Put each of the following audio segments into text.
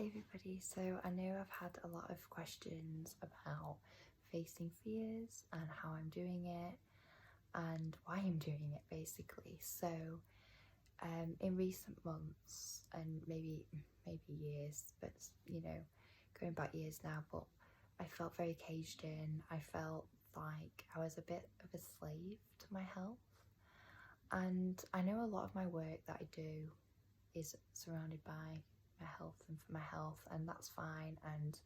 Hey everybody, so I know I've had a lot of questions about facing fears and how I'm doing it and why I'm doing it basically. So in recent months and maybe years, but going back years now, but I felt very caged in. I felt like I was a bit of a slave to my health, and I know a lot of my work that I do is surrounded by my health and for my health, and that's fine. And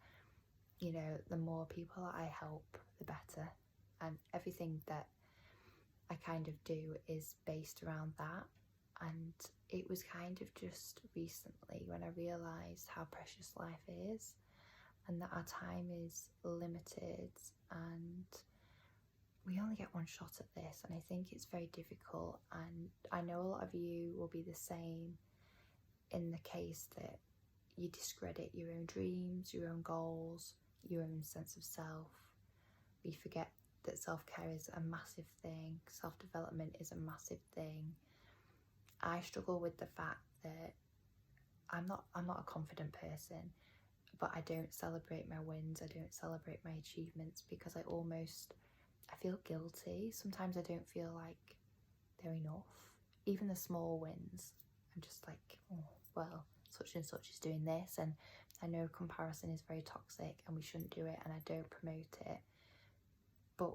the more people that I help, the better, and everything that I kind of do is based around that. And it was kind of just recently when I realised how precious life is and that our time is limited and we only get one shot at this. And I think it's very difficult, and I know a lot of you will be the same in the case that you discredit your own dreams, your own goals, your own sense of self. We forget that self-care is a massive thing, self-development is a massive thing. I struggle with the fact that I'm not a confident person, but I don't celebrate my wins, I don't celebrate my achievements because I feel guilty. Sometimes I don't feel like they're enough. Even the small wins, I'm just like, oh, well, such and such is doing this, and I know comparison is very toxic and we shouldn't do it, and I don't promote it, but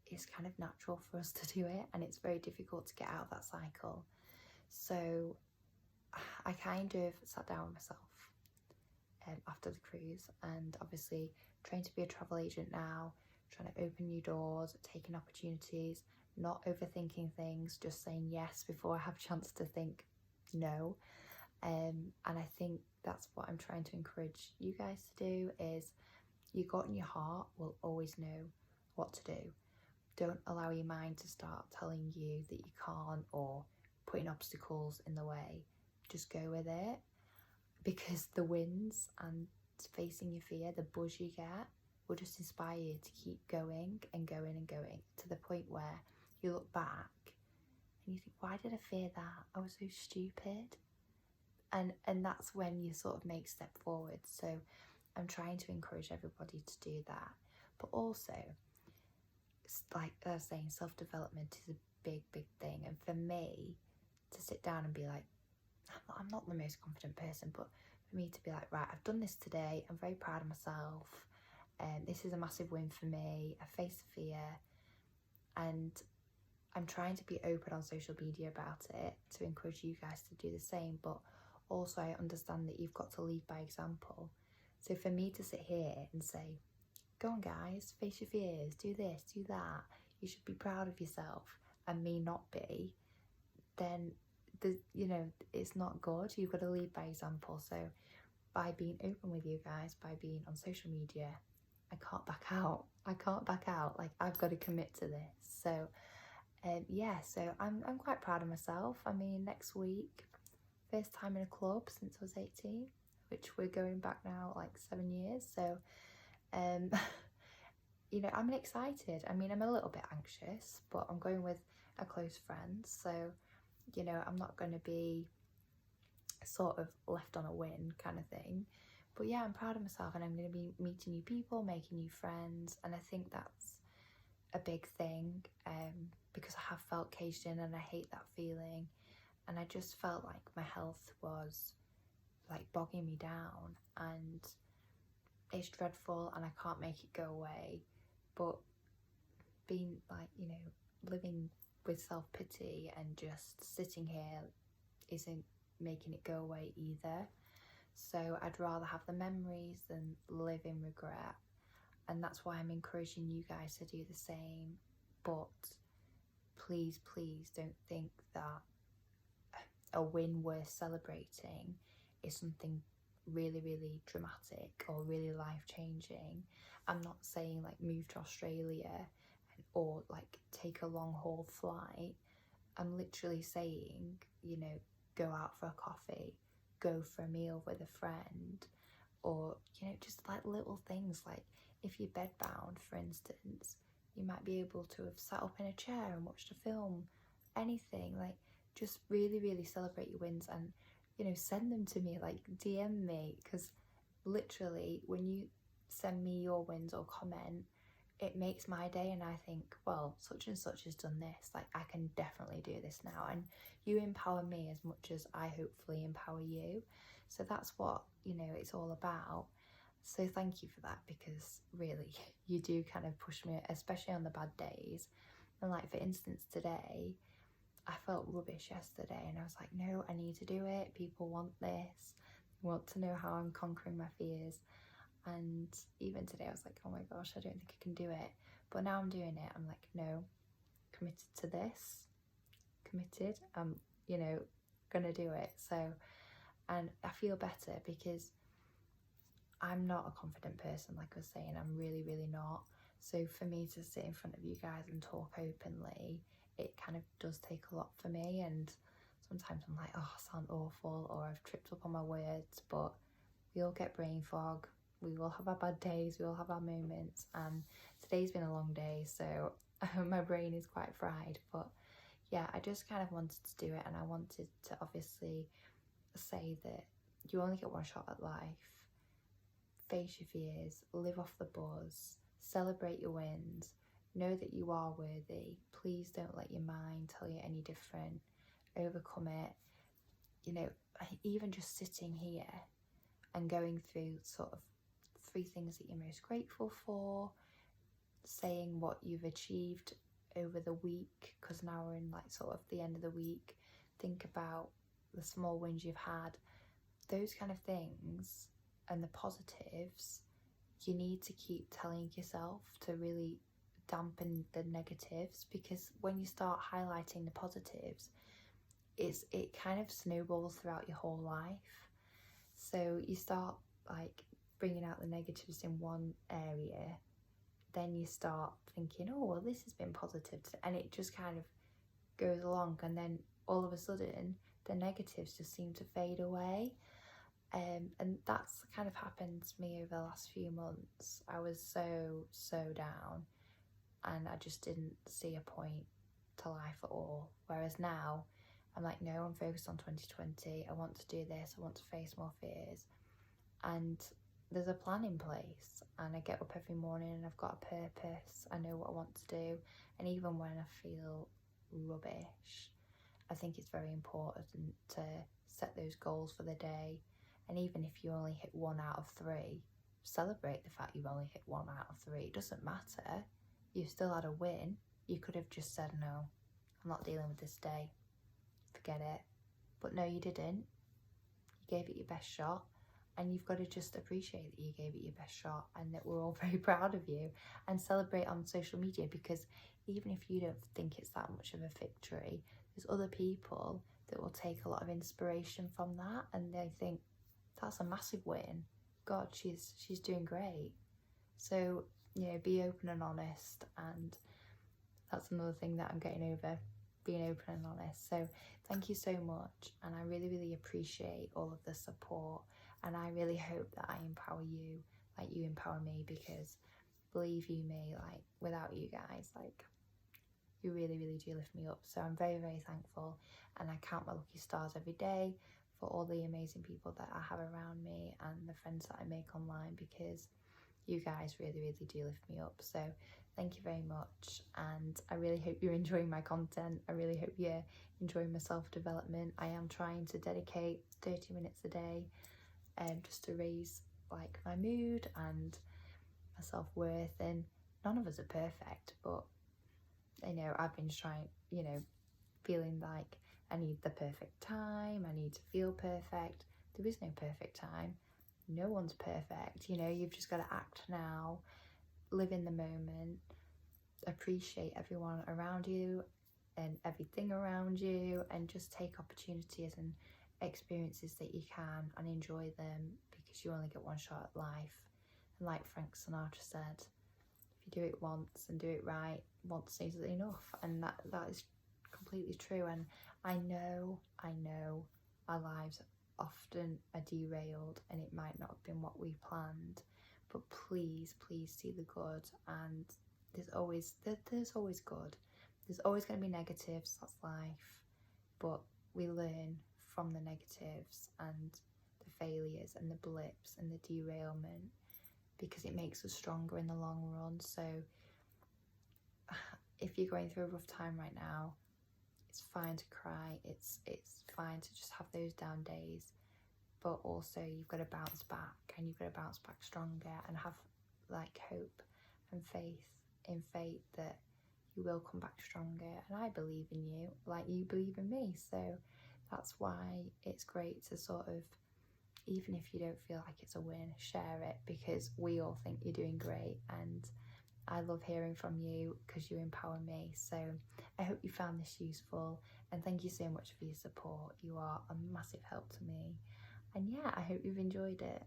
it's kind of natural for us to do it, and it's very difficult to get out of that cycle. So I kind of sat down with myself after the cruise, and obviously trying to be a travel agent now, trying to open new doors, taking opportunities, not overthinking things, just saying yes before I have a chance to think no. And I think that's what I'm trying to encourage you guys to do, is your gut and your heart will always know what to do. Don't allow your mind to start telling you that you can't or putting obstacles in the way. Just go with it, because the wins and facing your fear, the buzz you get, will just inspire you to keep going and going and going, to the point where you look back and you think, why did I fear that? I was so stupid. And that's when you sort of make step forward. So I'm trying to encourage everybody to do that. But also, like I was saying, self-development is a big thing. And for me to sit down and be like, I'm not the most confident person, but for me to be like, right, I've done this today, I'm very proud of myself, and this is a massive win for me, I faced fear, and I'm trying to be open on social media about it to encourage you guys to do the same. But also I understand that you've got to lead by example. So for me to sit here and say, go on guys, face your fears, do this, do that, you should be proud of yourself, and me not be, then it's not good. You've got to lead by example. So by being open with you guys, by being on social media, I can't back out. Like, I've got to commit to this. So so I'm quite proud of myself. I mean, next week, first time in a club since I was 18, which we're going back now like 7 years. So I'm excited. I mean, I'm a little bit anxious, but I'm going with a close friend, so I'm not going to be sort of left on a win kind of thing. But yeah, I'm proud of myself, and I'm going to be meeting new people, making new friends, and I think that's a big thing, because I have felt caged in and I hate that feeling, and I just felt like my health was like bogging me down, and it's dreadful and I can't make it go away. But being like, living with self-pity and just sitting here isn't making it go away either. So I'd rather have the memories than live in regret, and that's why I'm encouraging you guys to do the same. But please don't think that a win worth celebrating is something really dramatic or really life-changing. I'm not saying like move to Australia or like take a long haul flight. I'm literally saying, go out for a coffee, go for a meal with a friend, or just like little things. Like if you're bedbound, for instance, you might be able to have sat up in a chair and watched a film. Anything, like, just really celebrate your wins, and send them to me, like DM me, because literally, when you send me your wins or comment, it makes my day, and I think, well, such and such has done this, like I can definitely do this now. And you empower me as much as I hopefully empower you. So that's what, you know, it's all about. So thank you for that, because really you do kind of push me, especially on the bad days. And like, for instance, today I felt rubbish yesterday, and I was like, no, I need to do it. People want this, they want to know how I'm conquering my fears. And even today I was like, oh my gosh, I don't think I can do it. But now I'm doing it. I'm like, no, committed to this, committed, I'm, you know, gonna do it. So, and I feel better, because I'm not a confident person, like I was saying. I'm really, really not. So for me to sit in front of you guys and talk openly, it kind of does take a lot for me. And sometimes I'm like, oh, I sound awful, or I've tripped up on my words. But we all get brain fog. We all have our bad days. We all have our moments. And today's been a long day, so my brain is quite fried. But yeah, I just kind of wanted to do it, and I wanted to obviously say that you only get one shot at life. Face your fears, live off the buzz, celebrate your wins, know that you are worthy. Please don't let your mind tell you any different. Overcome it. You know, even just sitting here and going through sort of 3 things that you're most grateful for, saying what you've achieved over the week, because now we're in like sort of the end of the week. Think about the small wins you've had, those kind of things. And the positives, you need to keep telling yourself to really dampen the negatives, because when you start highlighting the positives, it kind of snowballs throughout your whole life. So you start like bringing out the negatives in one area, then you start thinking, oh, well, this has been positive, and it just kind of goes along, and then all of a sudden the negatives just seem to fade away. And that's kind of happened to me over the last few months. I was so down, and I just didn't see a point to life at all. Whereas now I'm like, no, I'm focused on 2020. I want to do this. I want to face more fears. And there's a plan in place, and I get up every morning and I've got a purpose. I know what I want to do. And even when I feel rubbish, I think it's very important to set those goals for the day. And even if you only hit 1 out of 3, celebrate the fact you've only hit 1 out of 3. It doesn't matter. You've still had a win. You could have just said, no, I'm not dealing with this day. Forget it. But no, you didn't. You gave it your best shot. And you've got to just appreciate that you gave it your best shot, and that we're all very proud of you, and celebrate on social media, because even if you don't think it's that much of a victory, there's other people that will take a lot of inspiration from that, and they think, that's a massive win. God, she's doing great. So, you know, be open and honest. And that's another thing that I'm getting over, being open and honest. So thank you so much. And I really, really appreciate all of the support. And I really hope that I empower you like you empower me, because believe you me, like without you guys, like you really, really do lift me up. So I'm very, very thankful. And I count my lucky stars every day for all the amazing people that I have around me and the friends that I make online, because you guys really, really do lift me up. So thank you very much, and I really hope you're enjoying my content. I really hope you're enjoying my self-development. I am trying to dedicate 30 minutes a day just to raise like my mood and my self-worth. And none of us are perfect, but you know, I've been trying, you know, feeling like I need the perfect time, I need to feel perfect. There is no perfect time. No one's perfect. You know, you've just got to act now, live in the moment, appreciate everyone around you and everything around you, and just take opportunities and experiences that you can and enjoy them, because you only get 1 shot at life. And like Frank Sinatra said, if you do it once and do it right, once isn't enough. And that is completely true. And I know our lives often are derailed, and it might not have been what we planned, but please see the good. And there's always good. There's always going to be negatives, that's life, but we learn from the negatives, and the failures and the blips and the derailment, because it makes us stronger in the long run. So if you're going through a rough time right now, it's fine to cry, it's fine to just have those down days, but also you've got to bounce back, and you've got to bounce back stronger and have like hope and faith in fate that you will come back stronger. And I believe in you like you believe in me, so that's why it's great to sort of, even if you don't feel like it's a win, share it, because we all think you're doing great, and I love hearing from you because you empower me. So I hope you found this useful, and thank you so much for your support. You are a massive help to me, and yeah, I hope you've enjoyed it.